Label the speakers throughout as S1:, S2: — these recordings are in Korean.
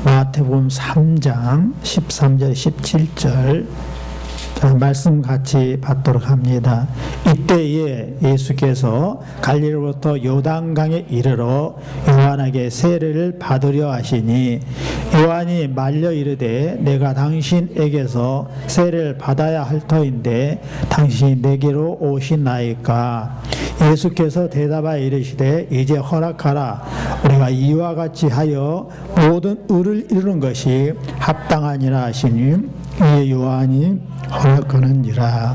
S1: 마태복음 3장 13절 17절 말씀 같이 받도록 합니다. 이때에 예수께서 갈릴리로부터 요단강에 이르러 요한에게 세례를 받으려 하시니 요한이 말려 이르되 내가 당신에게서 세례를 받아야 할 터인데 당신이 내게로 오시나이까. 예수께서 대답하여 이르시되 이제 허락하라. 우리가 이와 같이 하여 모든 의를 이루는 것이 합당하니라 하시니 이에 요한이 허락하는지라.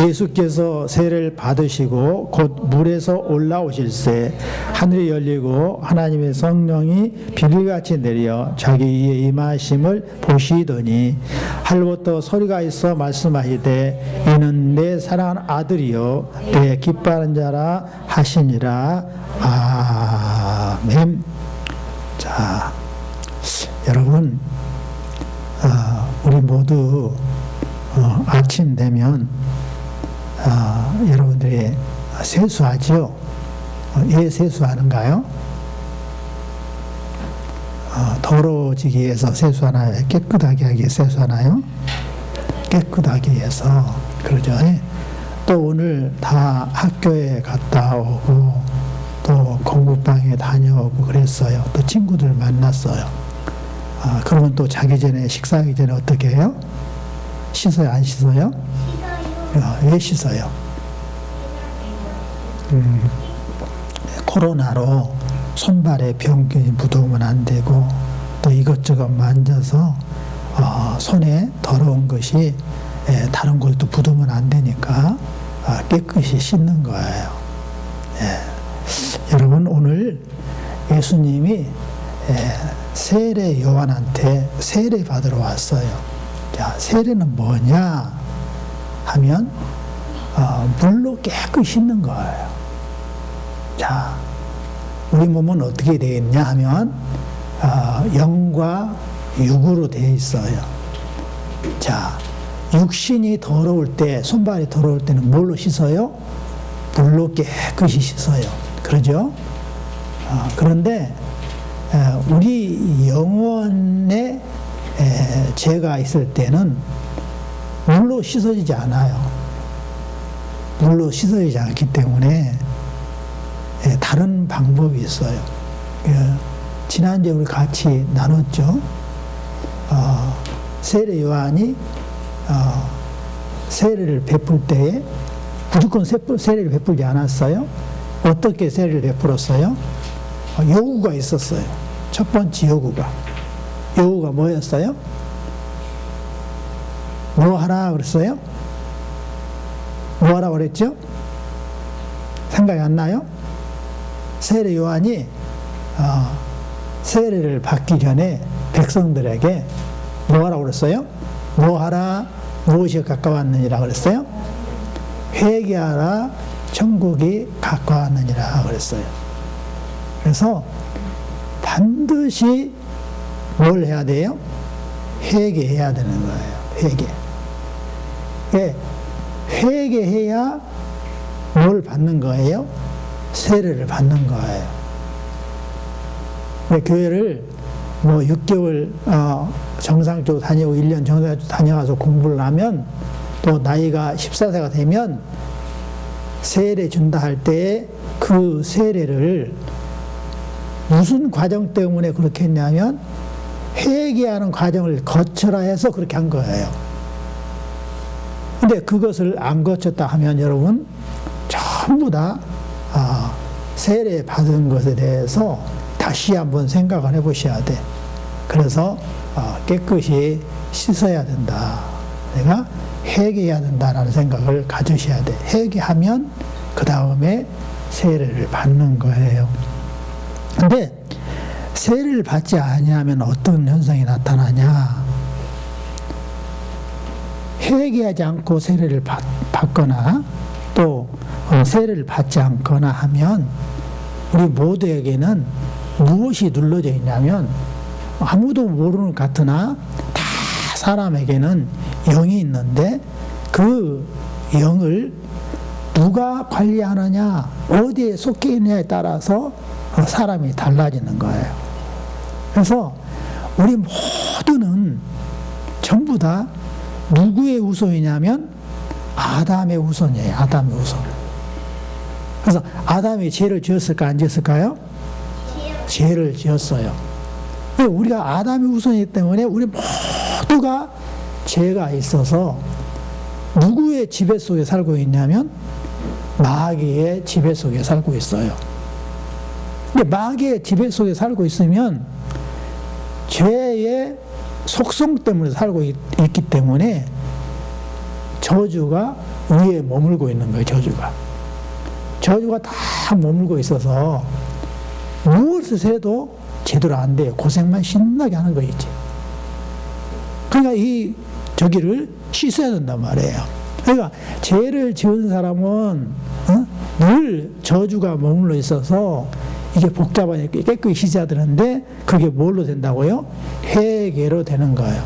S1: 예수께서 세례를 받으시고 곧 물에서 올라오실새 하늘이 열리고 하나님의 성령이 비둘기같이 내려 자기 위에 임하심을 보시더니 하늘부터 소리가 있어 말씀하시되 이는 내 사랑하는 아들이요 내 기뻐하는 자라 하시니라. 아멘. 자, 여러분, 우리 모두 아침 되면 여러분들이 세수하죠? 왜 세수하는가요? 더러워지기 위해서 세수하나요? 깨끗하게 하기 위해서 세수하나요? 깨끗하기 위해서. 그러죠. 또 오늘 다 학교에 갔다 오고 또 공부방에 다녀오고 그랬어요. 또 친구들 만났어요. 그러면 또 자기 전에, 식사하기 전에 어떻게 해요? 씻어요? 안 씻어요? 씻어요. 왜 씻어요? 코로나로 손발에 병균이 묻으면 안 되고 또 이것저것 만져서 손에 더러운 것이 다른 곳도 묻으면 안 되니까 깨끗이 씻는 거예요. 여러분, 오늘 예수님이 세례 요한한테 세례 받으러 왔어요. 자, 세례는 뭐냐 하면 물로 깨끗이 씻는 거예요. 자, 우리 몸은 어떻게 되어 있냐 하면 영과 육으로 되어 있어요. 자, 육신이 더러울 때, 손발이 더러울 때는 뭘로 씻어요? 물로 깨끗이 씻어요. 그러죠? 그런데 우리 영혼에 죄가 있을 때는 물로 씻어지지 않아요. 물로 씻어지지 않기 때문에 다른 방법이 있어요. 지난주에 우리 같이 나눴죠. 세례 요한이 세례를 베풀 때에 무조건 세례를 베풀지 않았어요. 어떻게 세례를 베풀었어요? 요구가 있었어요. 첫 번째 요구가 뭐였어요? 뭐 하라 그랬어요? 뭐 하라 그랬죠? 생각이 안 나요? 세례 요한이 세례를 받기 전에 백성들에게 뭐 하라 그랬어요? 뭐 하라, 무엇이 가까웠느니라 그랬어요? 회개하라, 천국이 가까웠느니라 그랬어요. 그래서 반드시 뭘 해야 돼요? 회개해야 되는 거예요. 회개. 회개해야 뭘 받는 거예요? 세례를 받는 거예요. 교회를 뭐 6개월 정상적으로 다니고 1년 정상적으로 다녀가서 공부를 하면 또 나이가 14세가 되면 세례 준다 할 때 그 세례를 무슨 과정 때문에 그렇게 했냐면 회개하는 과정을 거쳐라 해서 그렇게 한 거예요. 근데 그것을 안 거쳤다 하면 여러분 전부 다 세례 받은 것에 대해서 다시 한번 생각을 해보셔야 돼. 그래서 깨끗이 씻어야 된다. 내가 회개해야 된다라는 생각을 가지셔야 돼. 회개하면 그 다음에 세례를 받는 거예요. 근데 세례를 받지 아니하면 어떤 현상이 나타나냐? 회개하지 않고 세례를 받거나 또 세례를 받지 않거나 하면 우리 모두에게는 무엇이 눌러져 있냐면 아무도 모르는 것 같으나 다 사람에게는 영이 있는데 그 영을 누가 관리하느냐, 어디에 속해 있느냐에 따라서 사람이 달라지는 거예요. 그래서 우리 모두는 전부 다 누구의 후손이냐면 아담의 후손이에요. 아담의 후손. 그래서 아담이 죄를 지었을까 안 지었을까요? 죄를 지었어요. 우리가 아담의 후손이기 때문에 우리 모두가 죄가 있어서 누구의 지배 속에 살고 있냐면 마귀의 지배 속에 살고 있어요. 근데 마귀의 지배 속에 살고 있으면 죄의 속성 때문에 살고 있기 때문에 저주가 위에 머물고 있는 거예요. 저주가 다 머물고 있어서 무엇을 해도 제대로 안 돼요. 고생만 신나게 하는 거 있지. 그러니까 저기를 씻어야 된단 말이에요. 그러니까 죄를 지은 사람은 늘 저주가 머물러 있어서 이게 복잡하니까 깨끗이 씻어야 되는데 그게 뭘로 된다고요? 회개로 되는 거예요.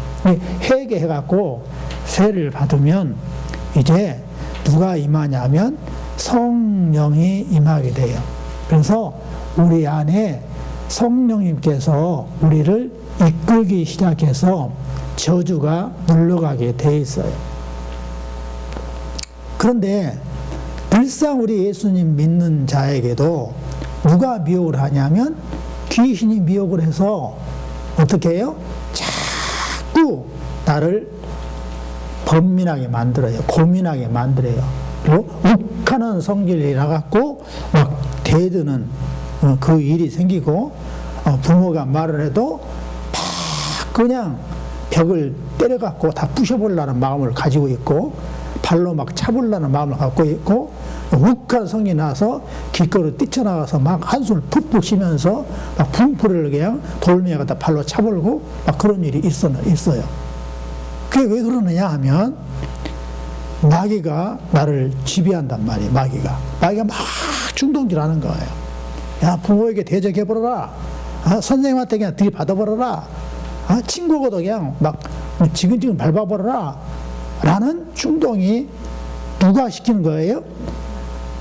S1: 회개해갖고 세를 받으면 이제 누가 임하냐면 성령이 임하게 돼요. 그래서 우리 안에 성령님께서 우리를 이끌기 시작해서 저주가 물러가게 돼 있어요. 그런데 늘상 우리 예수님 믿는 자에게도 누가 미혹을 하냐면 귀신이 미혹을 해서 어떻게 해요? 자꾸 나를 번민하게 만들어요. 고민하게 만들어요. 그리고 욱하는 성질이 나갖고 막 대드는 그 일이 생기고 부모가 말을 해도 막 그냥 벽을 때려갖고 다 부셔보려는 마음을 가지고 있고 발로 막 차보려는 마음을 갖고 있고 욱한 성이 나서 길거리로 뛰쳐나가서 막 한숨을 푹푹 쉬면서 막 분풀을 그냥 돌멩이 갖다 발로 차볼고 막 그런 일이 있어요. 그게 왜 그러느냐 하면 마귀가 나를 지배한단 말이에요. 마귀가 막 중동질하는 거예요. 야, 부모에게 대적해버려라. 선생님한테 그냥 들이받아버려라. 친구고도 그냥 막 지근지근 밟아버려라. 라는 충동이 누가 시키는 거예요?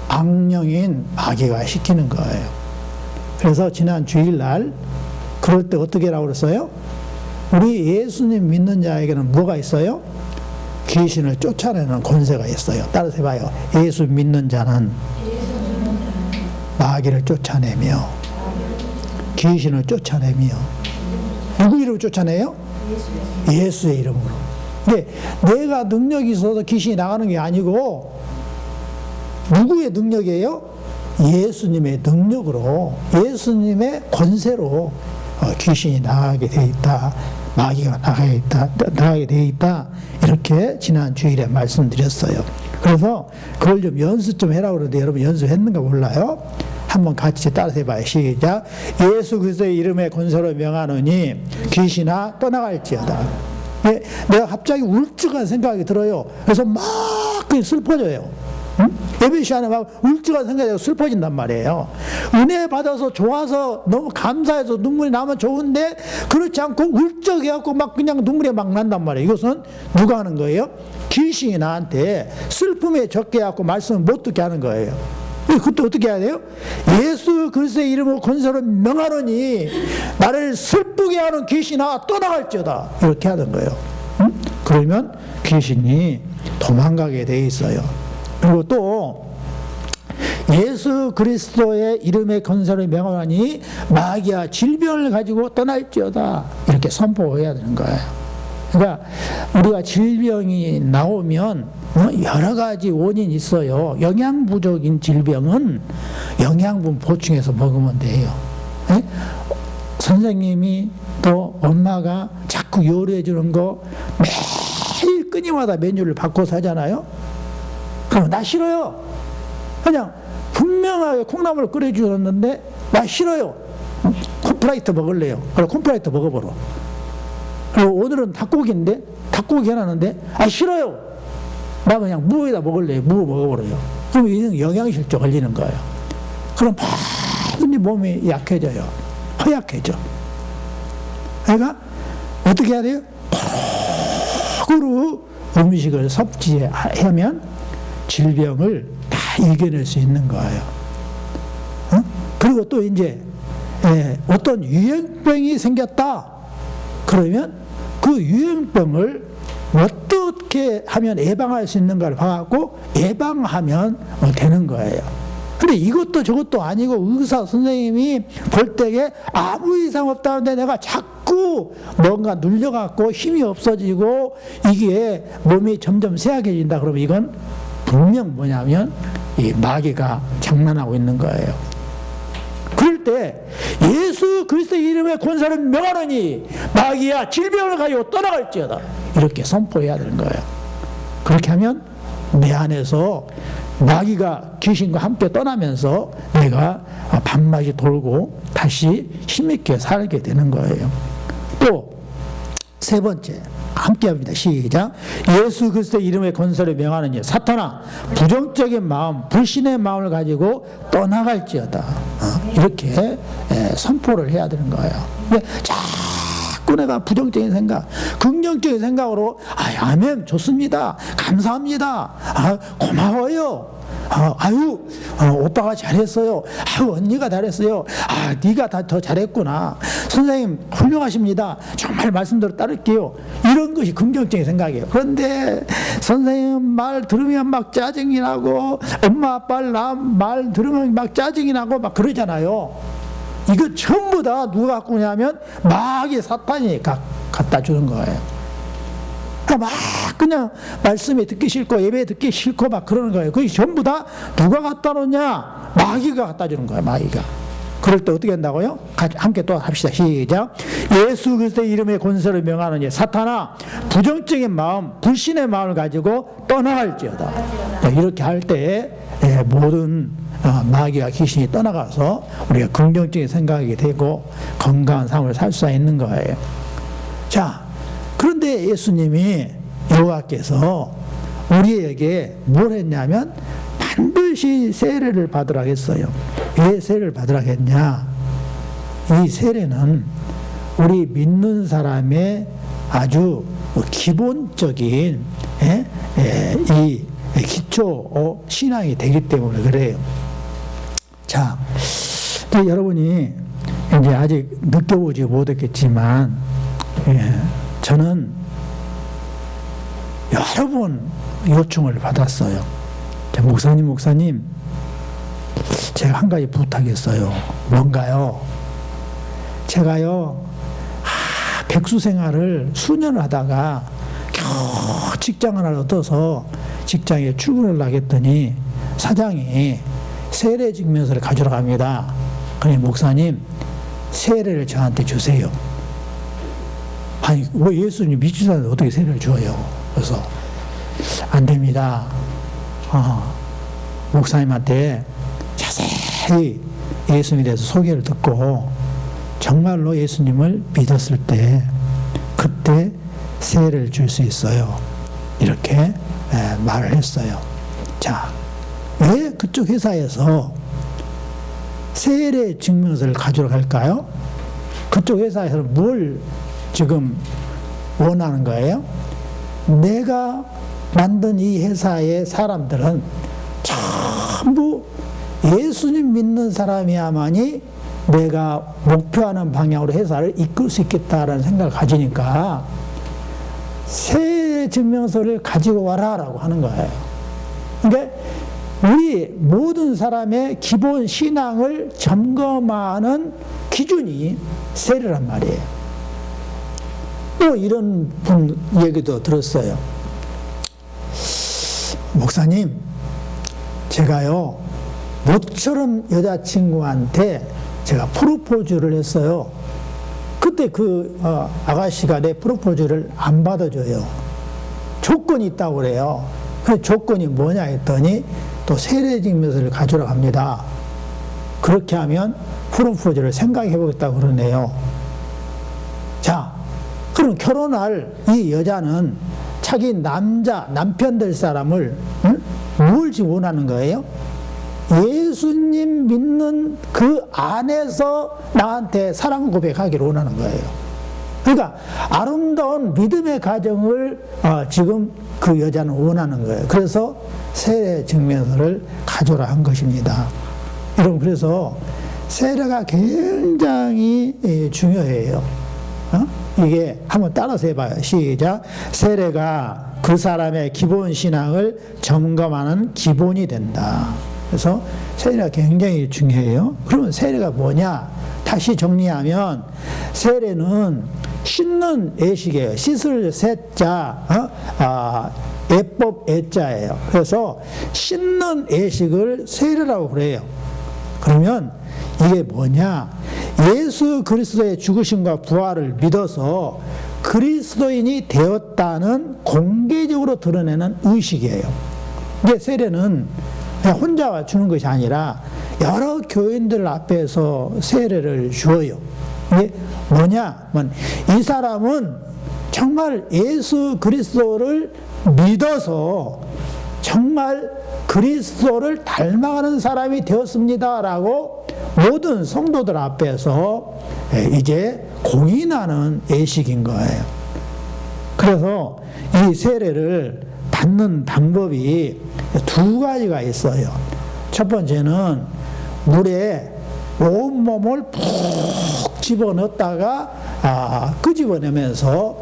S1: 악령인 마귀가 시키는 거예요. 그래서 지난 주일날 그럴 때 어떻게 하라고 그랬어요? 우리 예수님 믿는 자에게는 뭐가 있어요? 귀신을 쫓아내는 권세가 있어요. 따라서 해봐요. 예수 믿는 자는 마귀를 쫓아내며 귀신을 쫓아내며 누구 이름으로 쫓아내요? 예수의 이름으로. 근데 내가 능력이 있어서 귀신이 나가는 게 아니고 누구의 능력이에요? 예수님의 능력으로, 예수님의 권세로 귀신이 나가게 돼 있다. 마귀가 나가게 돼 있다. 이렇게 지난 주일에 말씀드렸어요. 그래서 그걸 좀 연습 좀 해라고 그러는데 여러분 연습했는가 몰라요? 한번 같이 따라서 해봐요. 시작. 예수 그리스도의 이름에 권세로 명하노니 귀신아 떠나갈지어다. 내가 갑자기 울적한 생각이 들어요. 그래서 막 슬퍼져요. 예배 시간에 막 울적한 생각이 슬퍼진단 말이에요. 은혜 받아서 좋아서 너무 감사해서 눈물이 나면 좋은데 그렇지 않고 울적해갖고 막 그냥 눈물이 막 난단 말이에요. 이것은 누가 하는 거예요? 귀신이 나한테 슬픔에 적게 해갖고 말씀을 못 듣게 하는 거예요. 그때 어떻게 해야 돼요? 예수 그리스도의 이름으로 권세로 명하노니 나를 슬프게 하는 귀신아 떠나갈지어다. 이렇게 하는 거예요. 그러면 귀신이 도망가게 돼 있어요. 그리고 또 예수 그리스도의 이름의 권세로 명하노니 마귀야 질병을 가지고 떠날지어다. 이렇게 선포해야 되는 거예요. 그러니까 우리가 질병이 나오면 여러 가지 원인이 있어요. 영양 부족인 질병은 영양분 보충해서 먹으면 돼요. 네? 선생님이 또 엄마가 자꾸 요리해 주는 거 매일 끊임마다 메뉴를 바꿔서 하잖아요. 그럼 나 싫어요. 그냥 분명하게 콩나물을 끓여 주었는데 나 싫어요. 콘프라이트 먹을래요. 그래 콘프라이트 먹어보러. 그리고 오늘은 닭고기인데 닭고기 해놨는데 싫어요. 나 그냥 무에다 먹을래요. 무 먹어버려요. 그럼 이는 영양실조 걸리는 거예요. 그럼 모든 몸이 약해져요. 허약해져. 그러니까 어떻게 해야 돼요? 고루 음식을 섭취하면 질병을 다 이겨낼 수 있는 거예요. 그리고 또 이제 어떤 유행병이 생겼다. 그러면 그 유행병을 어떻게 하면 예방할 수 있는가를 봐갖고 예방하면 되는 거예요. 근데 이것도 저것도 아니고 의사 선생님이 볼 때에 아무 이상 없다는데 내가 자꾸 뭔가 눌려갖고 힘이 없어지고 이게 몸이 점점 쇠약해진다 그러면 이건 분명 뭐냐면 이 마귀가 장난하고 있는 거예요. 그럴 때 예수 그리스도의 이름에 권세를 명하노니 마귀야 질병을 가지고 떠나갈지어다 이렇게 선포해야 되는 거예요. 그렇게 하면 내 안에서 마귀가 귀신과 함께 떠나면서 내가 밤낮이 돌고 다시 힘있게 살게 되는 거예요. 또 세 번째 함께 합니다. 시작. 예수 그리스도의 이름의 권세를 명하느니 사탄아 부정적인 마음 불신의 마음을 가지고 떠나갈지어다. 이렇게 선포를 해야 되는 거예요. 자꾸 내가 부정적인 생각 긍정적인 생각으로 아멘 좋습니다 감사합니다 고마워요 아유 오빠가 잘했어요 아유 언니가 잘했어요 네가 더 잘했구나 선생님 훌륭하십니다 정말 말씀대로 따를게요 이런 것이 긍정적인 생각이에요. 그런데 선생님 말 들으면 막 짜증이 나고 엄마 아빠 말 들으면 막 짜증이 나고 막 그러잖아요. 이거 전부 다 누가 갖고 오냐면 마귀 사탄이 갖다 주는 거예요. 막 그냥 말씀에 듣기 싫고 예배에 듣기 싫고 막 그러는 거예요. 그게 전부 다 누가 갖다 놓냐? 마귀가 갖다 주는 거예요. 마귀가. 그럴 때 어떻게 한다고요? 함께 또 합시다. 시작. 예수 그리스도의 이름의 권세를 명하느니 사탄아 부정적인 마음 불신의 마음을 가지고 떠나갈지어다. 이렇게 할 때 모든 마귀와 귀신이 떠나가서 우리가 긍정적인 생각이 되고 건강한 삶을 살 수 있는 거예요. 자, 그런데 예수님이 여호와께서 우리에게 뭘 했냐면 반드시 세례를 받으라 했어요. 왜 세례를 받으라 했냐? 이 세례는 우리 믿는 사람의 아주 기본적인 이 기초 신앙이 되기 때문에 그래요. 자, 여러분이 이제 아직 느껴보지 못했겠지만, 저는 여러 번 요청을 받았어요. 목사님, 제가 한 가지 부탁했어요. 뭔가요? 제가요, 백수 생활을 수년을 하다가 겨우 직장을 하나 얻어서 직장에 출근을 하겠더니 사장이 세례 증명서를 가져러 갑니다. 그러니 목사님 세례를 저한테 주세요. 아니 왜 예수님 믿지 않는데 어떻게 세례를 줘요? 그래서 안 됩니다. 목사님한테 자세히 예수님에 대해서 소개를 듣고 정말로 예수님을 믿었을 때 그때 세례를 줄 수 있어요. 이렇게 말을 했어요. 자, 왜 그쪽 회사에서 세례 증명서를 가지러 갈까요? 그쪽 회사에서는 뭘 지금 원하는 거예요? 내가 만든 이 회사의 사람들은 전부 예수님 믿는 사람이야만이 내가 목표하는 방향으로 회사를 이끌 수 있겠다라는 생각을 가지니까 세례 증명서를 가지고 와라라고 하는 거예요. 그러니까 우리 모든 사람의 기본 신앙을 점검하는 기준이 세례란 말이에요. 또 이런 분 얘기도 들었어요. 목사님, 제가요 모처럼 여자친구한테 제가 프로포즈를 했어요. 그때 그 아가씨가 내 프로포즈를 안 받아줘요. 조건이 있다고 그래요. 그 조건이 뭐냐 했더니 또 세례 증명서를 가져러 갑니다. 그렇게 하면 프로포즈를 생각해 보겠다고 그러네요. 자, 그럼 결혼할 이 여자는 자기 남편 될 사람을 뭘 지금 원하는 거예요? 예수님 믿는 그 안에서 나한테 사랑 고백하기를 원하는 거예요. 그러니까 아름다운 믿음의 가정을 지금 그 여자는 원하는 거예요. 그래서 세례 증명서를 가져라 한 것입니다. 여러분, 그래서 세례가 굉장히 중요해요. 이게 한번 따라서 해봐요. 시작. 세례가 그 사람의 기본 신앙을 점검하는 기본이 된다. 그래서 세례가 굉장히 중요해요. 그러면 세례가 뭐냐? 다시 정리하면 세례는 씻는 예식이에요. 씻을 세자, 예법 애자예요. 그래서 씻는 예식을 세례라고 그래요. 그러면 이게 뭐냐? 예수 그리스도의 죽으심과 부활을 믿어서 그리스도인이 되었다는 공개적으로 드러내는 의식이에요. 이게 세례는 그냥 혼자 주는 것이 아니라 여러 교인들 앞에서 세례를 주어요. 이게 뭐냐? 이 사람은 정말 예수 그리스도를 믿어서 정말 그리스도를 닮아가는 사람이 되었습니다라고 모든 성도들 앞에서 이제 공인하는 예식인 거예요. 그래서 이 세례를 받는 방법이 두 가지가 있어요. 첫 번째는 물에 온몸을 푹 집어넣었다가 끄집어내면서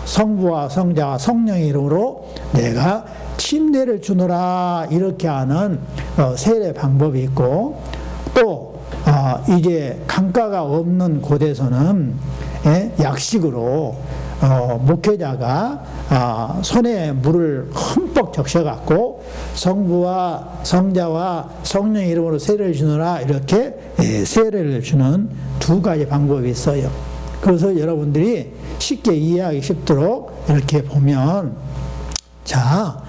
S1: 성부와 성자와 성령의 이름으로 내가 침례를 주노라 이렇게 하는 세례 방법이 있고, 또 이제 강가가 없는 곳에서는 약식으로 목회자가 손에 물을 흠뻑 적셔갖고 성부와 성자와 성령의 이름으로 세례를 주노라 이렇게 세례를 주는 두 가지 방법이 있어요. 그래서 여러분들이 쉽게 이해하기 쉽도록 이렇게 보면, 자,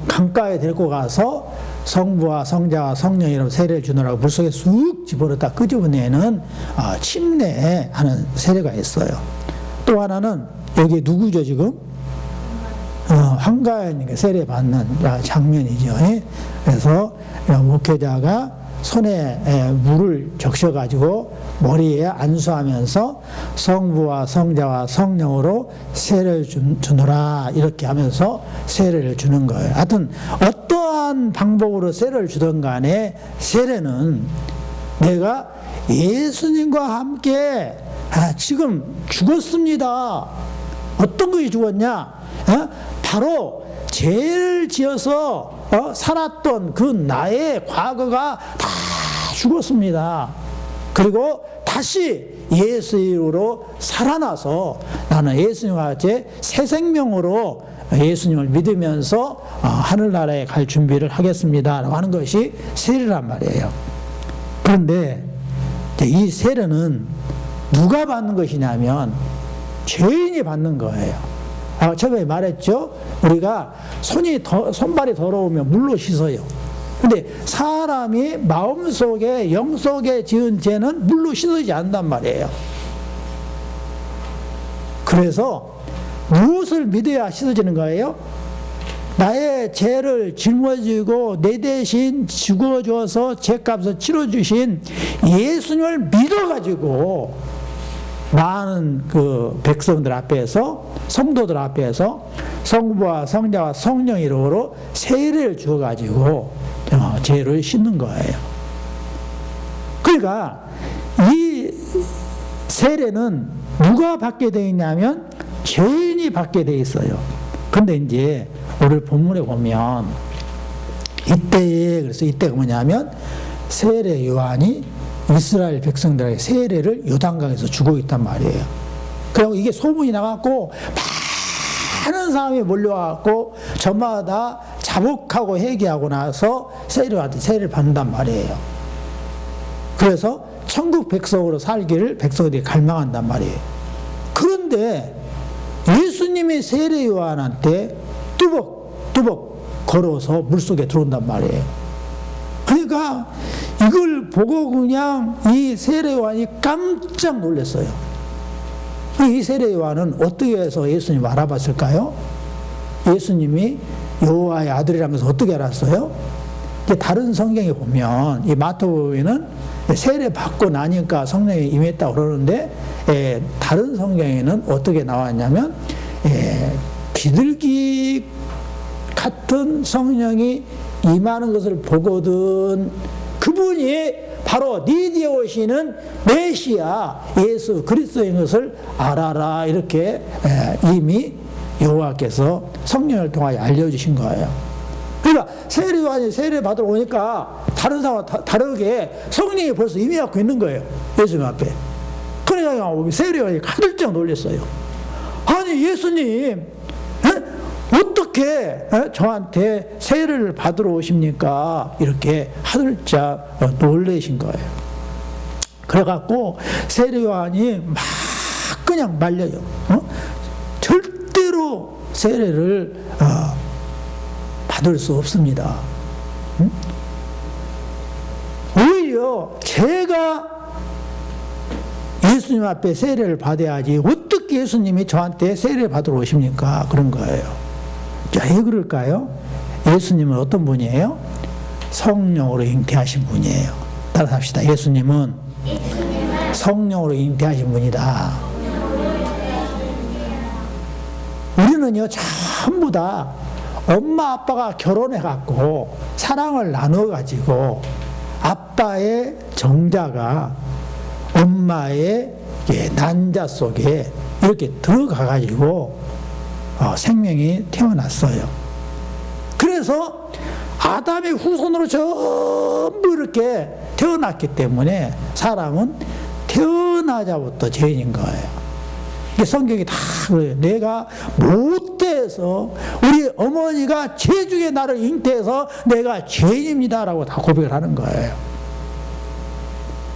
S1: 강가에 데리고 가서 성부와 성자와 성령의 이름으로 세례를 주노라고 물속에 쑥 집어넣다 끄집어내는 침례하는 세례가 있어요. 또 하나는 여기 누구죠 지금? 한가인에게 세례 받는 장면이죠. 그래서 목회자가 손에 물을 적셔가지고 머리에 안수하면서 성부와 성자와 성령으로 세례를 주노라 이렇게 하면서 세례를 주는 거예요. 하여튼 어떠한 방법으로 세례를 주든 간에 세례는 내가 예수님과 함께 지금 죽었습니다. 어떤 것이 죽었냐? 바로 죄를 지어서 살았던 그 나의 과거가 다 죽었습니다. 그리고 다시 예수 이름으로 살아나서 나는 예수님과 같이 새 생명으로 예수님을 믿으면서 하늘나라에 갈 준비를 하겠습니다 라고 하는 것이 세례란 말이에요. 그런데 이 세례는 누가 받는 것이냐면 죄인이 받는 거예요. 처음에 말했죠. 우리가 손발이 더러우면 물로 씻어요. 근데 사람이 마음속에 영속에 지은 죄는 물로 씻어지지 않는단 말이에요. 그래서 무엇을 믿어야 씻어지는 거예요? 나의 죄를 짊어지고 내 대신 죽어줘서 죄값을 치러주신 예수님을 믿어가지고 많은 그 백성들 앞에서, 성도들 앞에서 성부와 성자와 성령 이름으로 세례를 주어가지고 죄를 씻는 거예요. 그러니까 이 세례는 누가 받게 되어 있냐면 죄인이 받게 되어 있어요. 근데 이제 오늘 본문에 보면 그래서 이때가 뭐냐면 세례 요한이 이스라엘 백성들에게 세례를 요단강에서 주고 있단 말이에요. 그리고 이게 소문이 나갖고 많은 사람이 몰려와갖고 저마다 자복하고 회개하고 나서 세례한테 세례를 받는단 말이에요. 그래서 천국 백성으로 살기를 백성들이 갈망한단 말이에요. 그런데 예수님이 세례 요한한테 뚜벅뚜벅 걸어서 물속에 들어온단 말이에요. 그러니까 이걸 보고 그냥 이 세례 요한이 깜짝 놀랐어요. 이 세례 요한은 어떻게 해서 예수님을 알아봤을까요? 예수님이 여호와의 아들이라는 것을 어떻게 알았어요? 다른 성경에 보면 이 마태복음에는 세례 받고 나니까 성령이 임했다고 그러는데 다른 성경에는 어떻게 나왔냐면 비둘기 같은 성령이 임하는 것을 보거든 그분이 바로 네 뒤에 오시는 메시아 예수 그리스도인 것을 알아라. 이렇게 이미 여호와께서 성령을 통하여 알려주신 거예요. 그러니까 세례요한이 세례 받으러 오니까 다른 사람과 다르게 성령이 벌써 임해갖고 있는 거예요. 예수님 앞에. 그러니까 세례요한이 가들짝 놀랐어요. 아니 예수님 어떻게 저한테 세례를 받으러 오십니까? 이렇게 하들짝 놀라신 거예요. 그래갖고 세례요한이 막 그냥 말려요. 절대로 세례를 받을 수 없습니다. 오히려 제가 예수님 앞에 세례를 받아야지 어떻게 예수님이 저한테 세례를 받으러 오십니까? 그런 거예요. 자, 왜 그럴까요? 예수님은 어떤 분이에요? 성령으로 잉태하신 분이에요. 따라서 합시다. 예수님은 성령으로 잉태하신 분이다. 우리는요, 전부 다 엄마 아빠가 결혼해갖고 사랑을 나눠가지고 아빠의 정자가 엄마의 난자 속에 이렇게 들어가가지고 생명이 태어났어요. 그래서 아담의 후손으로 전부 이렇게 태어났기 때문에 사람은 태어나자부터 죄인인 거예요. 성경이 다 그래요. 내가 못돼서 우리 어머니가 죄중에 나를 잉태해서 내가 죄인입니다라고 다 고백을 하는 거예요.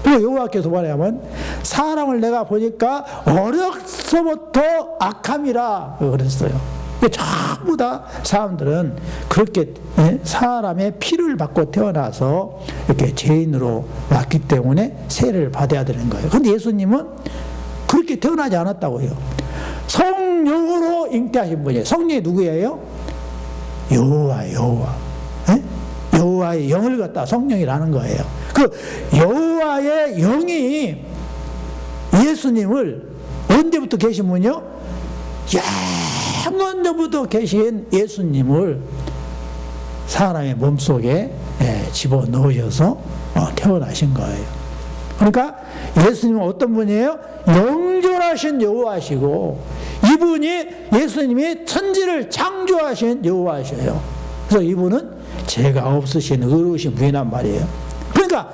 S1: 그리고 여호와께서 말하면 사람을 내가 보니까 어려서부터 악함이라 그랬어요. 전부 다 사람들은 그렇게 사람의 피를 받고 태어나서 이렇게 죄인으로 왔기 때문에 세례를 받아야 되는 거예요. 그런데 예수님은 그렇게 태어나지 않았다고요. 성령으로 잉태하신 분이에요. 성령이 누구예요? 여호와. 여호와의 영을 갖다 성령이라는 거예요. 그 여호와의 영이 예수님을 언제부터 계신 분이요? 영원전부터 계신 예수님을 사람의 몸속에 집어넣으셔서 태어나신 거예요. 그러니까 예수님은 어떤 분이에요? 영존하신 여호와시고 이분이 예수님이 천지를 창조하신 여호와셔요. 그래서 이분은 죄가 없으신 의로우신 분이란 말이에요. 그러니까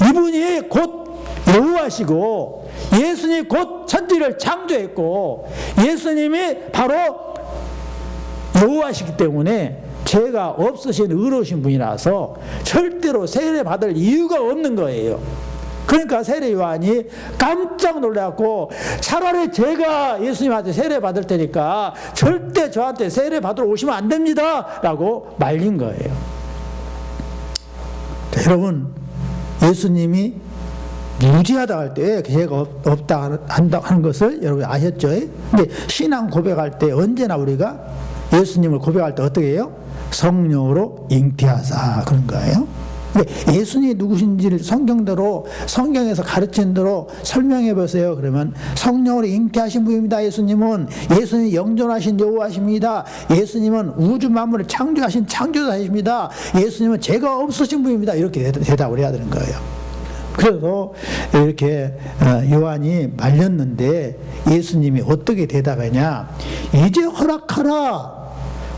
S1: 이분이 곧 여호와시고 예수님이 곧 천지를 창조했고 예수님이 바로 여호와시기 때문에 죄가 없으신 의로우신 분이라서 절대로 세례 받을 이유가 없는 거예요. 그러니까 세례 요한이 깜짝 놀라고 차라리 제가 예수님한테 세례 받을 테니까 절대 저한테 세례 받으러 오시면 안 됩니다 라고 말린 거예요. 자, 여러분 예수님이 무지하다 할 때 죄가 없다 하는 것을 여러분 아셨죠? 근데 신앙 고백할 때 언제나 우리가 예수님을 고백할 때 어떻게 해요? 성령으로 잉태하사 그런 거예요. 예수님이 누구신지를 성경대로 성경에서 가르친 대로 설명해 보세요. 그러면 성령으로 잉태하신 분입니다. 예수님은 예수님이 영존하신 여호와십니다. 예수님은 우주 만물을 창조하신 창조자이십니다. 예수님은 죄가 없으신 분입니다. 이렇게 대답을 해야 되는 거예요. 그래서 이렇게 요한이 말렸는데 예수님이 어떻게 대답하냐? 이제 허락하라.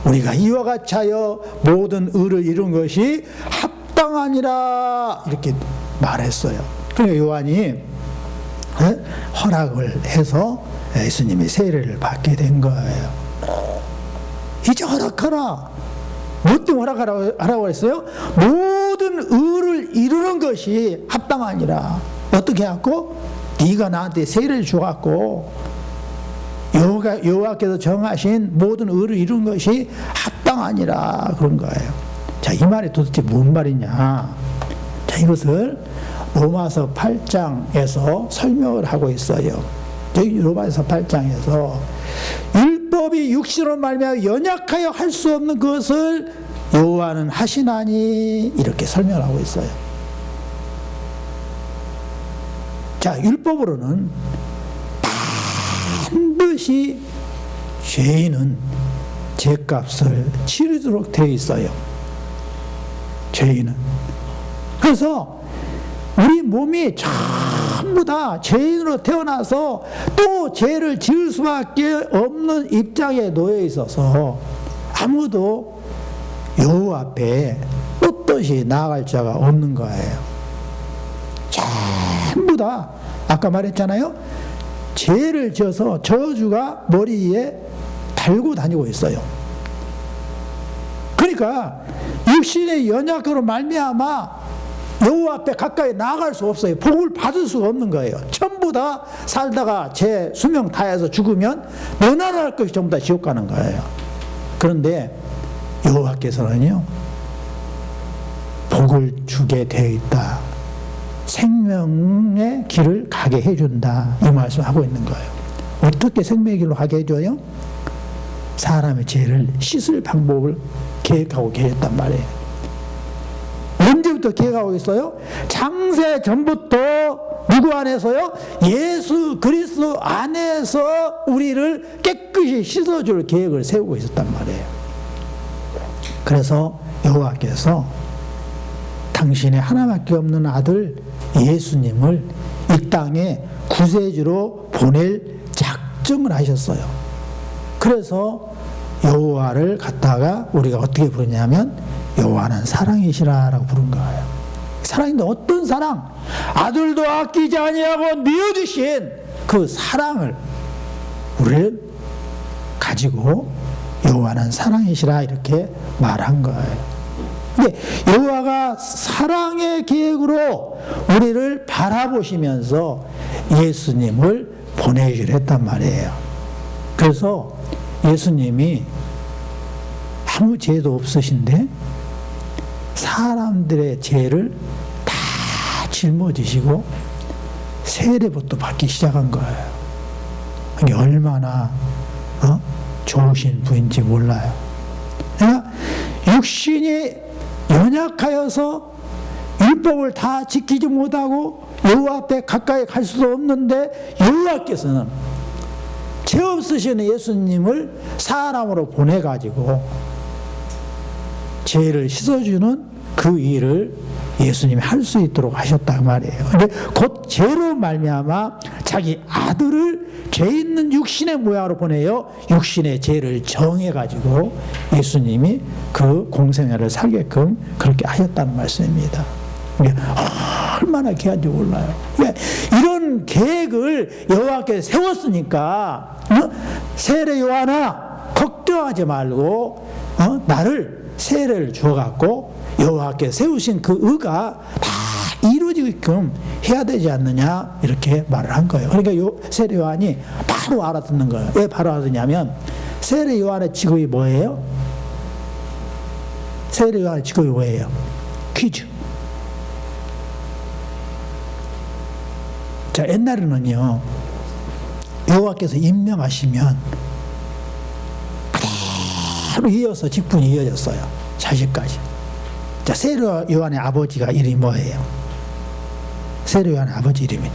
S1: 우리가 이와 같이 하여 모든 의를 이룬 것이 합당하니라 이렇게 말했어요. 그러니까 요한이 허락을 해서 예수님이 세례를 받게 된 거예요. 이제 허락하라. 뭐 때문에 허락하라고 했어요? 모든 의를 이루는 것이 합당하니라. 어떻게 해갖고? 네가 나한테 세례를 줘갖고 여호와께서 정하신 모든 의를 이룬 것이 합당하니라 그런 거예요. 자, 이 말이 도대체 뭔 말이냐? 자, 이것을 로마서 8장에서 설명을 하고 있어요. 여기 로마서 8장에서 율법이 육신으로 말미암아 연약하여 할 수 없는 것을 여호와는 하시나니 이렇게 설명을 하고 있어요. 자, 율법으로는 반드시 죄인은 죄값을 치르도록 되어 있어요. 죄인은. 그래서 우리 몸이 전부 다 죄인으로 태어나서 또 죄를 지을 수밖에 없는 입장에 놓여 있어서 아무도 여호와 앞에 떳떳이 나아갈 자가 없는 거예요. 전부 다 아까 말했잖아요. 죄를 지어서 저주가 머리 위에 달고 다니고 있어요. 그러니까 육신의 연약으로 말미암아 여호와 앞에 가까이 나아갈 수 없어요. 복을 받을 수가 없는 거예요. 전부 다 살다가 제 수명 다해서 죽으면 면하할 것이 전부 다 지옥 가는 거예요. 그런데 여호와께서는요, 복을 주게 되어 있다. 생명의 길을 가게 해준다. 이 말씀을 하고 있는 거예요. 어떻게 생명의 길로 가게 해줘요? 사람의 죄를 씻을 방법을 계획하고 계셨단 말이에요. 언제부터 계획하고 있어요? 창세 전부터 누구 안에서요? 예수 그리스도 안에서 우리를 깨끗이 씻어줄 계획을 세우고 있었단 말이에요. 그래서 여호와께서 당신의 하나밖에 없는 아들 예수님을 이 땅에 구세주로 보낼 작정을 하셨어요. 그래서 여호와를 갖다가 우리가 어떻게 부르냐면 여호와는 사랑이시라라고 부른 거예요. 사랑인데 어떤 사랑? 아들도 아끼지 아니하고 내어주신 그 사랑을 우리를 가지고 여호와는 사랑이시라 이렇게 말한 거예요. 근데 여호와가 사랑의 계획으로 우리를 바라보시면서 예수님을 보내주려 했단 말이에요. 그래서 예수님이 아무 죄도 없으신데 사람들의 죄를 다 짊어지시고 세례부터 받기 시작한 거예요. 이게 얼마나 좋으신 분인지 몰라요. 그러니까 육신이 연약하여서 율법을 다 지키지 못하고 여호와 앞에 가까이 갈 수도 없는데 여호와께서는 죄 없으신 예수님을 사람으로 보내가지고 죄를 씻어주는 그 일을 예수님이 할 수 있도록 하셨단 말이에요. 근데 곧 죄로 말미암아 자기 아들을 죄 있는 육신의 모양으로 보내요. 육신의 죄를 정해가지고 예수님이 그 공생애를 살게끔 그렇게 하셨다는 말씀입니다. 얼마나 귀한지 몰라요. 이런 계획을 여호와께서 세웠으니까 세례 요한아 걱정하지 말고 나를 세례를 주어갖고 여호와께서 세우신 그 의가 다 이루어지게끔 해야 되지 않느냐 이렇게 말을 한 거예요. 그러니까 세례 요한이 바로 알아듣는 거예요. 왜 바로 알아듣냐면 세례 요한의 직업이 뭐예요? 세례 요한의 직업이 뭐예요? 퀴즈. 자, 옛날에는요 여호와께서 임명하시면 바로 이어서 직분이 이어졌어요. 자식까지. 자, 세례 요한의 아버지가 이름이 뭐예요? 세례 요한의 아버지 이름이.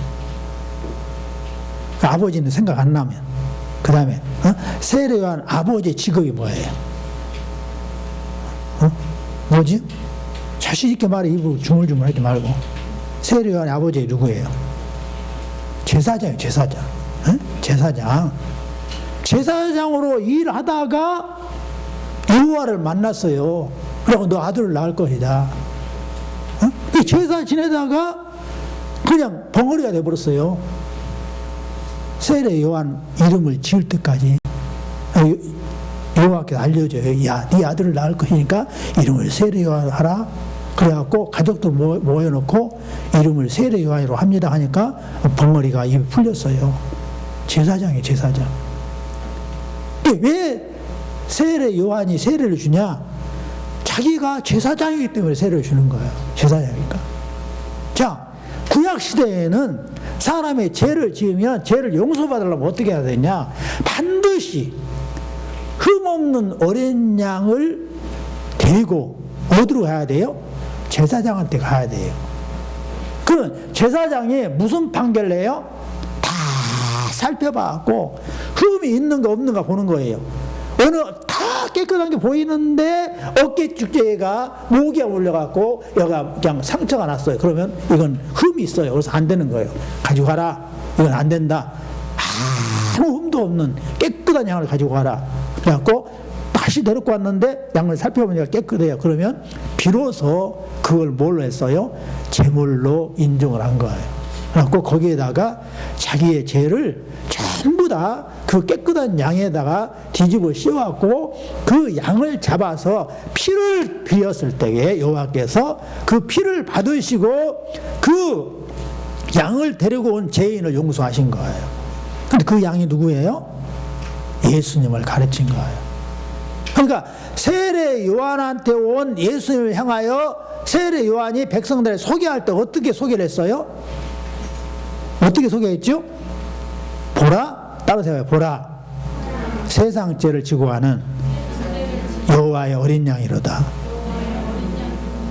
S1: 아버지는 생각 안 나면. 그 다음에 세례 요한 아버지의 직업이 뭐예요? 뭐지? 자신 있게 말해. 일부러 주물주물 하지 말고. 세례 요한의 아버지 누구예요? 제사장이에요. 제사장. 제사장. 제사장으로 일하다가 여호와를 만났어요. 그리고 너 아들을 낳을 것이다. 이 제사 지내다가 그냥 벙어리가 돼버렸어요. 세례 요한 이름을 지을 때까지 여호와께서 알려줘요. 야, 네 아들을 낳을 것이니까 이름을 세례 요한 하라. 그래갖고 가족들 모여놓고 이름을 세례 요한으로 합니다 하니까 벙어리가 입이 풀렸어요. 제사장이에요. 제사장. 왜 세례 요한이 세례를 주냐? 자기가 제사장이기 때문에 세례를 주는 거예요. 제사장이니까. 자, 구약시대에는 사람의 죄를 지으면 죄를 용서받으려면 어떻게 해야 되냐? 반드시 흠없는 어린 양을 데리고 어디로 가야 돼요? 제사장한테 가야 돼요. 그럼 제사장이 무슨 판결을 해요? 다 살펴봐갖고 흠이 있는가 없는가 보는 거예요. 다 깨끗한 게 보이는데 어깨 쪽에가 모기가 올려갖고 여기가 그냥 상처가 났어요. 그러면 이건 흠이 있어요. 그래서 안 되는 거예요. 가지고 가라. 이건 안 된다. 아무 흠도 없는 깨끗한 양을 가지고 가라. 그래갖고 다시 데리고 왔는데 양을 살펴보니까 깨끗해요. 그러면 비로소 그걸 뭘로 했어요? 제물로 인정을 한 거예요. 그래갖고 거기에다가 자기의 죄를 전부 다 그 깨끗한 양에다가 뒤집어 씌워갖고 그 양을 잡아서 피를 빌었을 때에 여호와께서 그 피를 받으시고 그 양을 데리고 온 죄인을 용서하신 거예요. 근데 그 양이 누구예요? 예수님을 가르친 거예요. 그러니까 세례 요한한테 온 예수님을 향하여 세례 요한이 백성들을 소개할 때 어떻게 소개를 했어요? 어떻게 소개했죠? 보라, 따라서 보라, 세상 죄를 지고 가는 여호와의 어린 양이로다.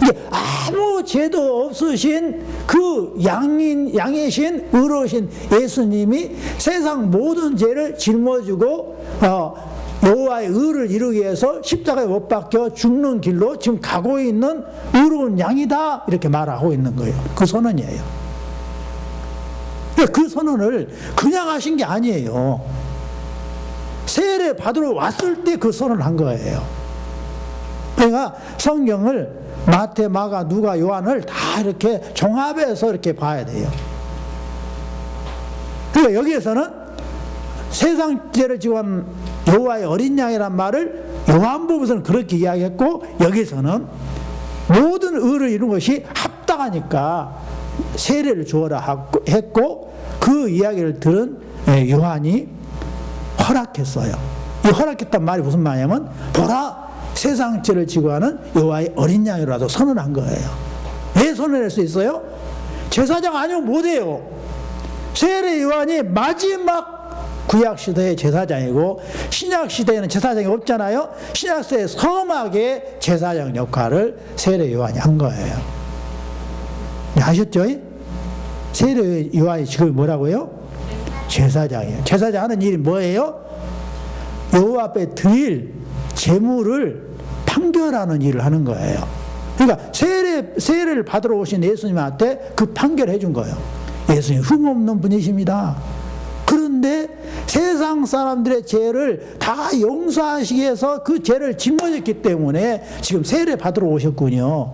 S1: 이게 아무 죄도 없으신 그 양이신 의로우신 예수님이 세상 모든 죄를 짊어지고 여호와의 의를 이루기 위해서 십자가에 못 박혀 죽는 길로 지금 가고 있는 의로운 양이다, 이렇게 말하고 있는 거예요. 그 선언이에요. 그 선언을 그냥 하신 게 아니에요. 세례 받으러 왔을 때 그 선언을 한 거예요. 그러니까 성경을 마태, 마가, 누가, 요한을 다 이렇게 종합해서 이렇게 봐야 돼요. 그러니까 여기에서는 세상 죄를 지고 간 여호와의 어린 양이란 말을 요한복음에서는 그렇게 이야기했고, 여기서는 모든 의를 이룬 것이 합당하니까 세례를 주어라 했고, 그 이야기를 들은 요한이 허락했어요. 이 허락했단 말이 무슨 말이냐면, 보라, 세상 죄를 지고 가는 여호와의 어린 양이라도 선언한 거예요. 왜 선언할 수 있어요? 제사장 아니면 못해요. 세례 요한이 마지막 구약시대의 제사장이고, 신약시대에는 제사장이 없잖아요. 신약시대의 서막의 제사장 역할을 세례 요한이 한 거예요. 아셨죠? 세례 요한이 지금 뭐라고요? 제사장이에요. 제사장 하는 일이 뭐예요? 여호와 앞에 드릴 제물을 판결하는 일을 하는 거예요. 그러니까 세례를 받으러 오신 예수님한테 그 판결해 준 거예요. 예수님 흠없는 분이십니다. 그런데 세상 사람들의 죄를 다 용서하시기 위해서 그 죄를 짊어졌기 때문에 지금 세례 받으러 오셨군요.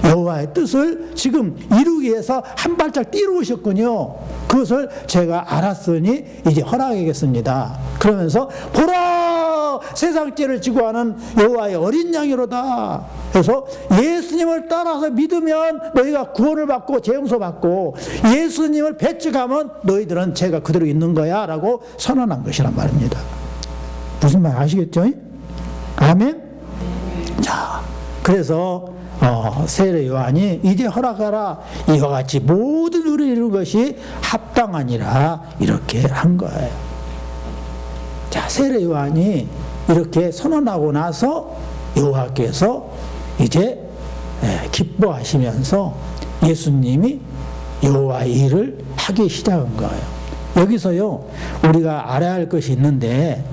S1: 여호와의 뜻을 지금 이루기 위해서 한 발짝 뛰러 오셨군요. 그것을 제가 알았으니 이제 허락하겠습니다. 그러면서 보라, 세상 죄를 지고 가는 여호와의 어린 양이로다. 그래서 예수님을 따라서 믿으면 너희가 구원을 받고 재용서 받고, 예수님을 배척하면 너희들은 죄가 그대로 있는 거야 라고 선언한 것이란 말입니다. 무슨 말 아시겠죠? 아멘? 자, 그래서 세례 요한이 이제 허락하라, 이와 같이 모든 의를 이룬 것이 합당하니라, 이렇게 한 거예요. 자, 세례 요한이 이렇게 선언하고 나서 여호와께서 이제 기뻐하시면서 예수님이 여호와의 일을 하기 시작한 거예요. 여기서요, 우리가 알아야 할 것이 있는데,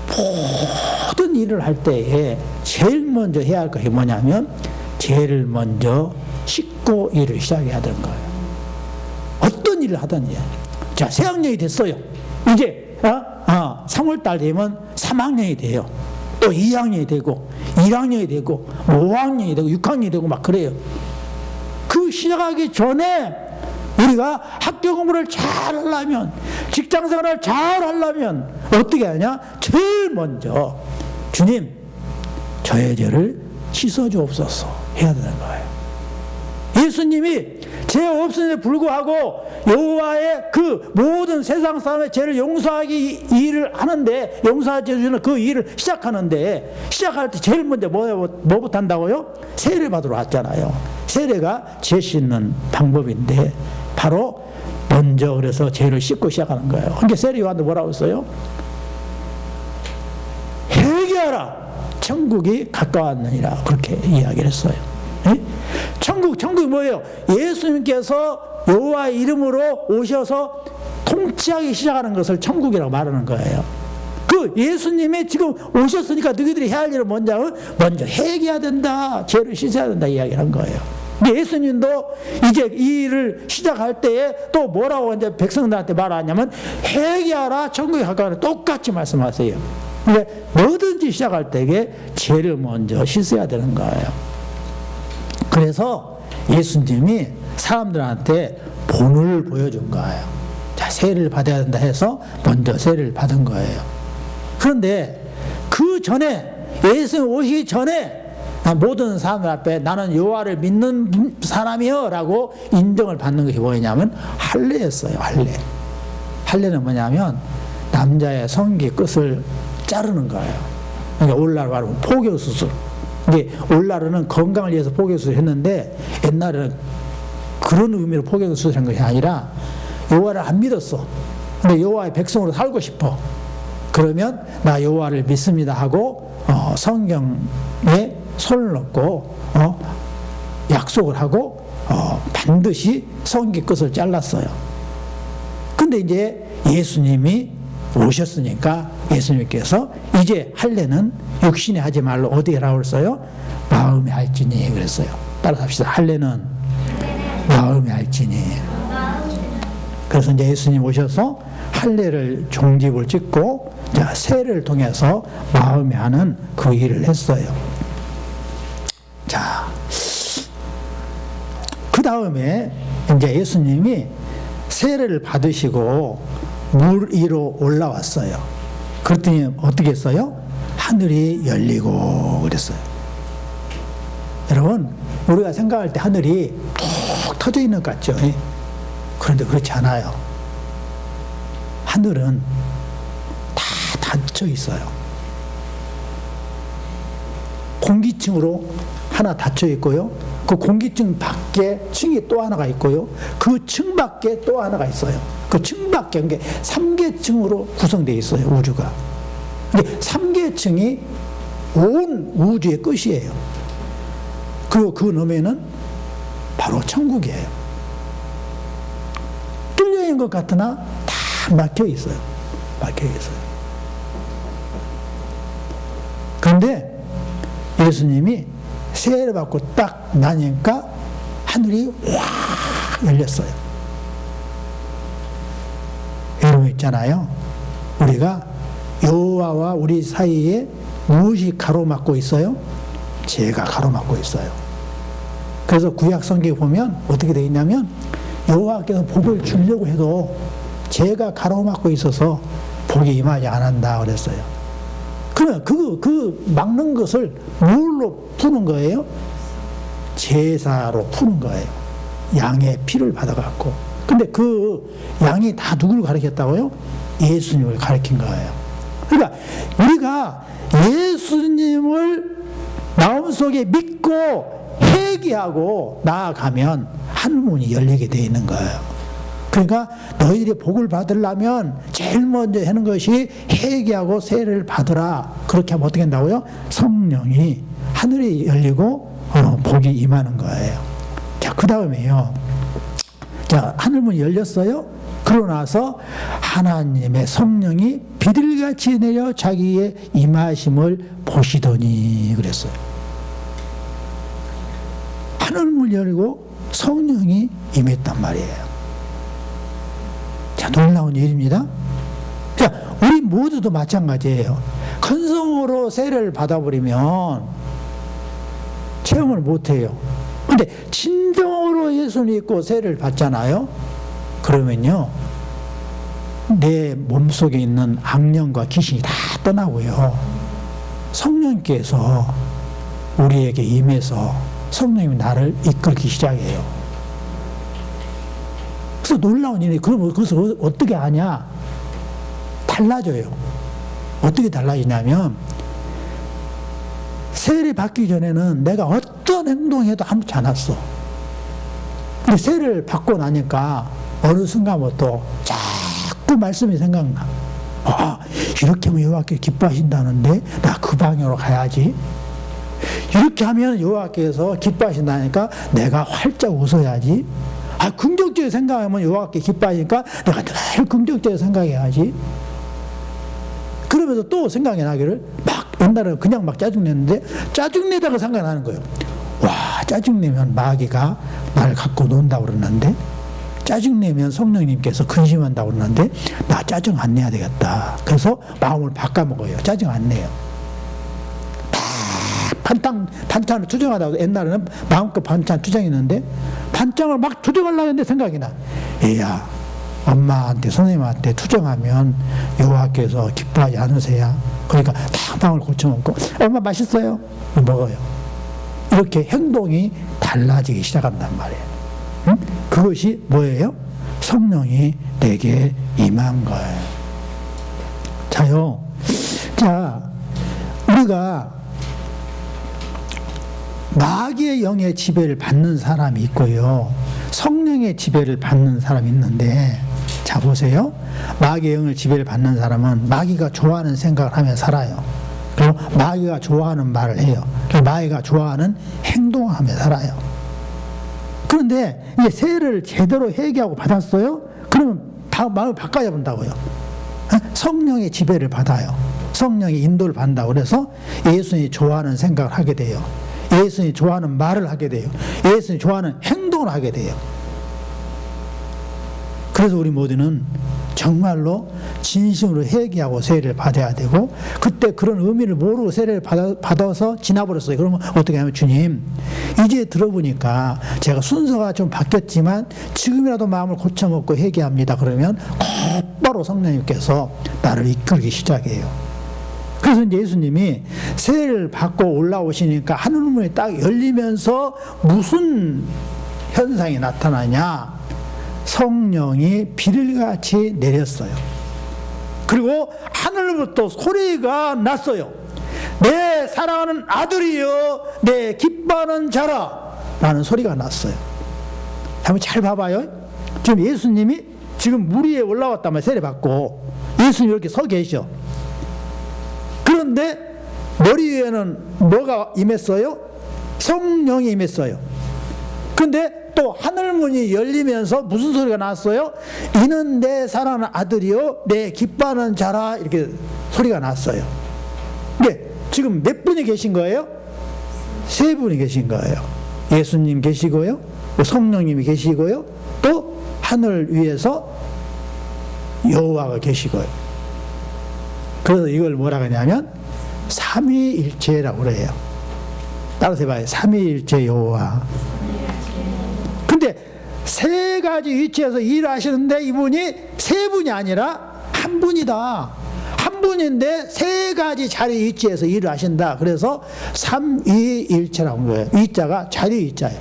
S1: 모든 일을 할 때에 제일 먼저 해야 할 것이 뭐냐면, 죄를 먼저 씻고 일을 시작해야 되는 거예요. 어떤 일을 하든지. 자, 새학년이 됐어요. 이제 3월달 되면 3학년이 돼요. 또 2학년이 되고 1학년이 되고 5학년이 되고 6학년이 되고 막 그래요. 그 시작하기 전에 우리가 학교 공부를 잘 하려면, 직장생활을 잘 하려면 어떻게 하냐? 제일 먼저 주님, 저의 죄를 씻어주옵소서 해야 되는 거예요. 예수님이 죄 없음에 불구하고 여호와의 그 모든 세상 사람의 죄를 용서하기 일을 하는데, 용서해 주는 그 일을 시작하는데, 시작할 때 제일 먼저 뭐부터 한다고요? 세례 받으러 왔잖아요. 세례가 죄 씻는 방법인데, 바로 먼저 그래서 죄를 씻고 시작하는 거예요. 그러니까 세례 요한도 뭐라고 했어요? 회개하라, 천국이 가까웠느니라, 그렇게 이야기를 했어요. 네? 천국이 뭐예요? 예수님께서 여호와의 이름으로 오셔서 통치하기 시작하는 것을 천국이라고 말하는 거예요. 그 그 예수님이 지금 오셨으니까 너희들이 해야 할 일은 먼저 회개해야 된다. 죄를 씻어야 된다. 이야기를 한 거예요. 근데 예수님도 이제 이 일을 시작할 때에 또 뭐라고 이제 백성들한테 말하냐면 회개하라 천국에 가까우라 똑같이 말씀하세요. 근데 뭐든지 시작할 때에 죄를 먼저 씻어야 되는 거예요. 그래서 예수님이 사람들한테 본을 보여준 거예요. 자, 세례를 받아야 된다 해서 먼저 세례를 받은 거예요. 그런데 그 전에 예수님 오시기 전에 모든 사람들 앞에 나는 여호와를 믿는 사람이요 라고 인정을 받는 것이 뭐냐면 할례였어요. 할례는 뭐냐면 남자의 성기 끝을 자르는 거예요. 그러니까 오늘날 말하면 포교수술. 이게 오늘날은 건강을 위해서 포교수술을 했는데 옛날에는 그런 의미로 포교수술을 한 것이 아니라 여호와를 안 믿었어. 근데 여호와의 백성으로 살고 싶어. 그러면 나 여호와를 믿습니다 하고 성경에 손을 넣고 약속을 하고 반드시 성기 끝을 잘랐어요. 근데 이제 예수님이 오셨으니까 예수님께서 이제 할례는 육신에 하지 말로 어디에 하라고 그랬어요? 마음에 할지니 그랬어요. 따라서 합시다. 할례는 마음에 할지니. 그래서 이제 예수님 오셔서 할례를 종집을 찍고 세례를 통해서 마음에 하는 그 일을 했어요. 자, 그 다음에 이제 예수님이 세례를 받으시고 물 위로 올라왔어요. 그랬더니 어떻게 했어요? 하늘이 열리고 그랬어요. 여러분, 우리가 생각할 때 하늘이 툭 터져 있는 것 같죠? 그런데 그렇지 않아요. 하늘은 다 닫혀 있어요. 공기층으로 하나 닫혀 있고요. 그 공기층 밖에 층이 또 하나가 있고요. 그 층 밖에 또 하나가 있어요. 그 층 밖에, 그러니까 3계층으로 구성되어 있어요, 우주가. 근데 3계층이 온 우주의 끝이에요. 그리고 그 너머에는 바로 천국이에요. 뚫려 있는 것 같으나 다 막혀 있어요. 막혀 있어요. 그런데 예수님이 세례를 받고 딱 나니까 하늘이 확 열렸어요. 여러분 있잖아요. 우리가 여호와와 우리 사이에 무엇이 가로막고 있어요? 죄가 가로막고 있어요. 그래서 구약 성경에 보면 어떻게 되어 있냐면 여호와께서 복을 주려고 해도 죄가 가로막고 있어서 복이 임하지 않는다 그랬어요. 그러면 그 막는 것을 뭘로 푸는 거예요? 제사로 푸는 거예요. 양의 피를 받아갖고. 근데 그 양이 다 누구를 가리켰다고요? 예수님을 가리킨 거예요. 그러니까 우리가 예수님을 마음속에 믿고 회개하고 나아가면 하늘문이 열리게 되어 있는 거예요. 그러니까 너희들이 복을 받으려면 제일 먼저 하는 것이 회개하고 세례를 받으라. 그렇게 하면 어떻게 된다고요? 성령이 하늘이 열리고 복이 임하는 거예요. 자, 그 다음에요. 자, 하늘문이 열렸어요. 그러고 나서 하나님의 성령이 비둘기같이 내려 자기의 임하심을 보시더니 그랬어요. 하늘문이 열리고 성령이 임했단 말이에요. 자, 놀라운 일입니다. 자, 우리 모두도 마찬가지예요. 건성으로 세례를 받아버리면 체험을 못해요. 근데 진정으로 예수를 믿고 세례를 받잖아요. 그러면요, 내 몸속에 있는 악령과 귀신이 다 떠나고요. 성령께서 우리에게 임해서 성령님이 나를 이끌기 시작해요. 그래서 놀라운 일이, 그럼 그것을 어떻게 하냐? 달라져요. 어떻게 달라지냐면, 세례 받기 전에는 내가 어떤 행동해도 아무렇지 않았어. 근데 세례를 받고 나니까 어느 순간부터 자꾸 말씀이 생각나. 아, 이렇게 하면 여호와께서 기뻐하신다는데 나 그 방향으로 가야지. 이렇게 하면 여호와께서 기뻐하신다니까 내가 활짝 웃어야지. 아, 긍정적으로 생각하면 여호와께 기뻐하니까 내가 늘 긍정적으로 생각해야지. 그러면서 또 생각이 나기를 막 옛날에는 그냥 막 짜증냈는데 짜증내다가 생각이 나는 거예요. 와, 짜증내면 마귀가 날 갖고 논다고 그러는데 짜증내면 성령님께서 근심한다고 그러는데 나 짜증 안 내야 되겠다. 그래서 마음을 바꿔먹어요. 짜증 안 내요. 반찬을 투정하다가 옛날에는 마음껏 반찬 투정했는데 반찬을 막 투정하려고 했는데 생각이 나. 얘야, 엄마한테 선생님한테 투정하면 여호와께서 기뻐하지 않으세요. 그러니까 다 마음을 고쳐먹고 엄마 맛있어요? 먹어요. 이렇게 행동이 달라지기 시작한단 말이에요. 응? 그것이 뭐예요? 성령이 내게 임한 거예요. 자, 우리가 마귀의 영의 지배를 받는 사람이 있고요, 성령의 지배를 받는 사람이 있는데, 자 보세요. 마귀의 영을 지배를 받는 사람은 마귀가 좋아하는 생각을 하며 살아요. 그리고 마귀가 좋아하는 말을 해요. 그리고 마귀가 좋아하는 행동을 하며 살아요. 그런데 이제 세례를 제대로 회개하고 받았어요? 그러면 마음을 바꿔야 본다고요. 성령의 지배를 받아요. 성령의 인도를 받는다고 그래서 예수님이 좋아하는 생각을 하게 돼요. 예수님이 좋아하는 말을 하게 돼요. 예수님이 좋아하는 행동을 하게 돼요. 그래서 우리 모두는 정말로 진심으로 회개하고 세례를 받아야 되고, 그때 그런 의미를 모르고 세례를 받아서 지나버렸어요. 그러면 어떻게 하면, 주님, 이제 들어보니까 제가 순서가 좀 바뀌었지만 지금이라도 마음을 고쳐먹고 회개합니다. 그러면 곧바로 성령님께서 나를 이끌기 시작해요. 그래서 이제 예수님이 세례를 받고 올라오시니까 하늘문이 딱 열리면서 무슨 현상이 나타나냐? 성령이 비를같이 내렸어요. 그리고 하늘로부터 소리가 났어요. 내 사랑하는 아들이여, 내 기뻐하는 자라, 라는 소리가 났어요. 한번 잘 봐봐요. 지금 예수님이 지금 물 위에 올라왔단 말이에요. 세례 받고 예수님이 이렇게 서 계셔. 그런데 머리 위에는 뭐가 임했어요? 성령이 임했어요. 근데 또 하늘문이 열리면서 무슨 소리가 났어요? 이는 내 사랑하는 아들이요, 내 기뻐하는 자라, 이렇게 소리가 났어요. 네, 지금 몇 분이 계신 거예요? 세 분이 계신 거예요. 예수님 계시고요, 성령님이 계시고요, 또 하늘 위에서 여호와가 계시고요. 그래서 이걸 뭐라 하냐면 삼위일체라고 그래요. 따라서 해봐요. 삼위일체 여호와. 근데 세 가지 위치에서 일하시는데 이분이 세 분이 아니라 한 분이다. 한 분인데 세 가지 자리 위치에서 일을 하신다. 그래서 삼위일체라고 한 거예요. 위자가 자리 위자예요.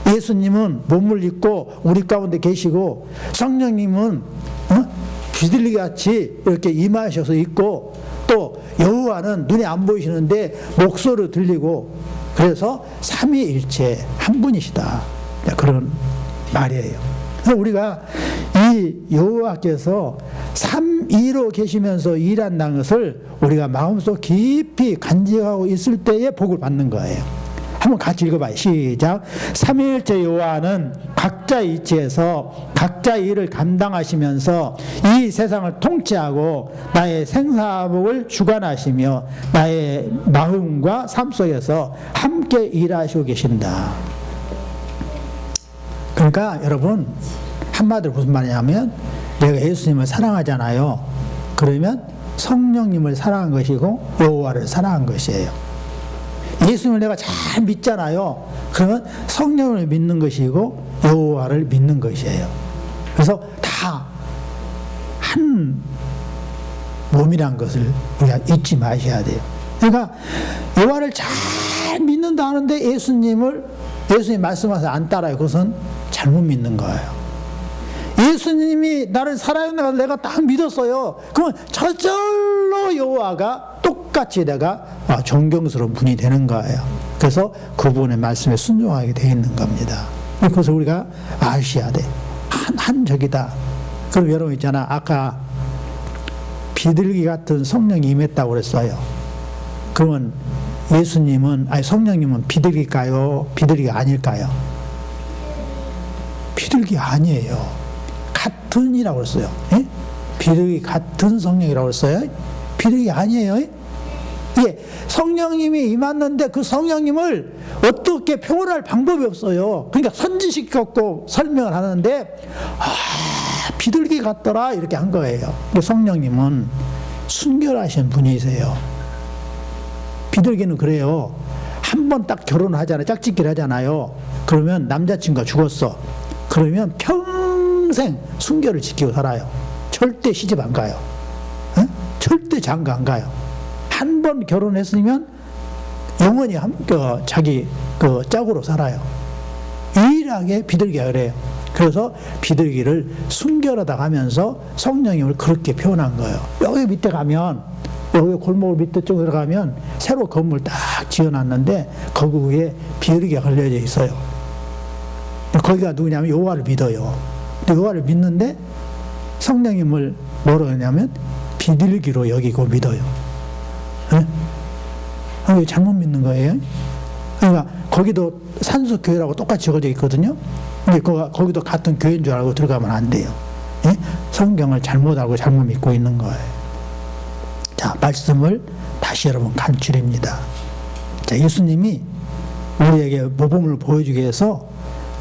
S1: 예수님은 몸을 입고 우리 가운데 계시고, 성령님은 비둘기 같이 이렇게 임하셔서 있고, 또 여호와는 눈에 안 보이시는데 목소리로 들리고, 그래서 삼위일체 한 분이시다. 그런 말이에요. 그래서 우리가 이 여호와께서 삼위로 계시면서 일한다는 것을 우리가 마음속 깊이 간직하고 있을 때에 복을 받는 거예요. 한번 같이 읽어봐요. 시작. 삼위일체 여호와는 각자의 위치에서 각자의 일을 감당하시면서 이 세상을 통치하고 나의 생사복을 주관하시며 나의 마음과 삶 속에서 함께 일하시고 계신다. 그러니까 여러분, 한마디로 무슨 말이냐면, 내가 예수님을 사랑하잖아요. 그러면 성령님을 사랑한 것이고 여호와를 사랑한 것이에요. 예수님을 내가 잘 믿잖아요. 그러면 성령을 믿는 것이고 여호와를 믿는 것이에요. 그래서 다 한 몸이란 것을 우리가 잊지 마셔야 돼요. 그러니까 여호와를 잘 믿는다 하는데 예수님 말씀하셔서 안 따라요. 그것은 잘못 믿는 거예요. 예수님이 나를 사랑한다고 내가 딱 믿었어요. 그러면 저절로 여호와가 똑같이 내가 존경스러운 분이 되는 거예요. 그래서 그분의 말씀에 순종하게 되어 있는 겁니다. 그것을 우리가 아셔야 돼. 한적이다. 그럼 여러분 있잖아, 아까 비둘기 같은 성령이 임했다고 그랬어요. 그러면 성령님은 비둘기일까요? 비둘기가 아닐까요? 비둘기 아니에요. 같은이라고 그랬어요. 예? 비둘기 같은 성령이라고 했어요. 비둘기 아니에요. 예, 성령님이 임했는데 그 성령님을 어떻게 표현할 방법이 없어요. 그러니까 선지식갖고 설명을 하는데 비둘기 같더라 이렇게 한 거예요. 성령님은 순결하신 분이세요. 비둘기는 그래요. 한 번 딱 결혼하잖아요. 짝짓기를 하잖아요. 그러면 남자친구가 죽었어. 그러면 평생 순결을 지키고 살아요. 절대 시집 안 가요. 절대 장가 안 가요. 한 번 결혼했으면 영원히 자기 짝으로 살아요. 유일하게 비둘기가 그래요. 그래서 비둘기를 순결하다 하면서 성령님을 그렇게 표현한 거예요. 여기 밑에 가면, 여기 골목 밑에 쪽으로 가면 새로 건물 딱 지어놨는데 거기 위에 비둘기가 걸려져 있어요. 거기가 누구냐면 여호와를 믿어요. 근데 여호와를 믿는데 성령님을 뭐라고 하냐면 비둘기로 여기고 믿어요. 왜 잘못 믿는 거예요? 그러니까 거기도 산수교회라고 똑같이 적어져 있거든요. 근데 거기도 같은 교회인 줄 알고 들어가면 안 돼요. 예? 성경을 잘못 알고 잘못 믿고 있는 거예요. 자, 말씀을 다시 여러분 간추립니다. 자, 예수님이 우리에게 모범을 보여주기 위해서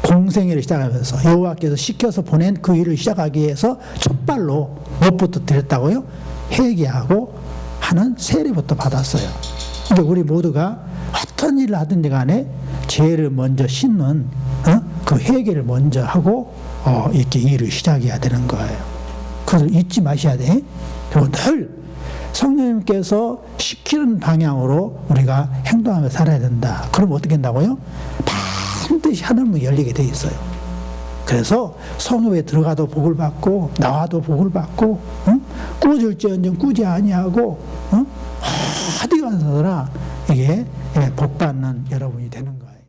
S1: 공생애를 시작하면서 여호와께서 시켜서 보낸 그 일을 시작하기 위해서 첫 발로 무엇부터 드렸다고요? 회개하고 하는 세례부터 받았어요. 그러니까 우리 모두가 어떤 일을 하든지 간에 죄를 먼저 씻는 그 회개를 먼저 하고 이렇게 일을 시작해야 되는 거예요. 그것을 잊지 마셔야 돼. 그리고 늘 성령님께서 시키는 방향으로 우리가 행동하며 살아야 된다. 그러면 어떻게 된다고요? 반드시 하늘문이 열리게 돼 있어요. 그래서 성읍에 들어가도 복을 받고 나와도 복을 받고 꾸어질지언정 꾸지 아니하고 어디 가서나 이게 복 받는 여러분이 되는 거예요.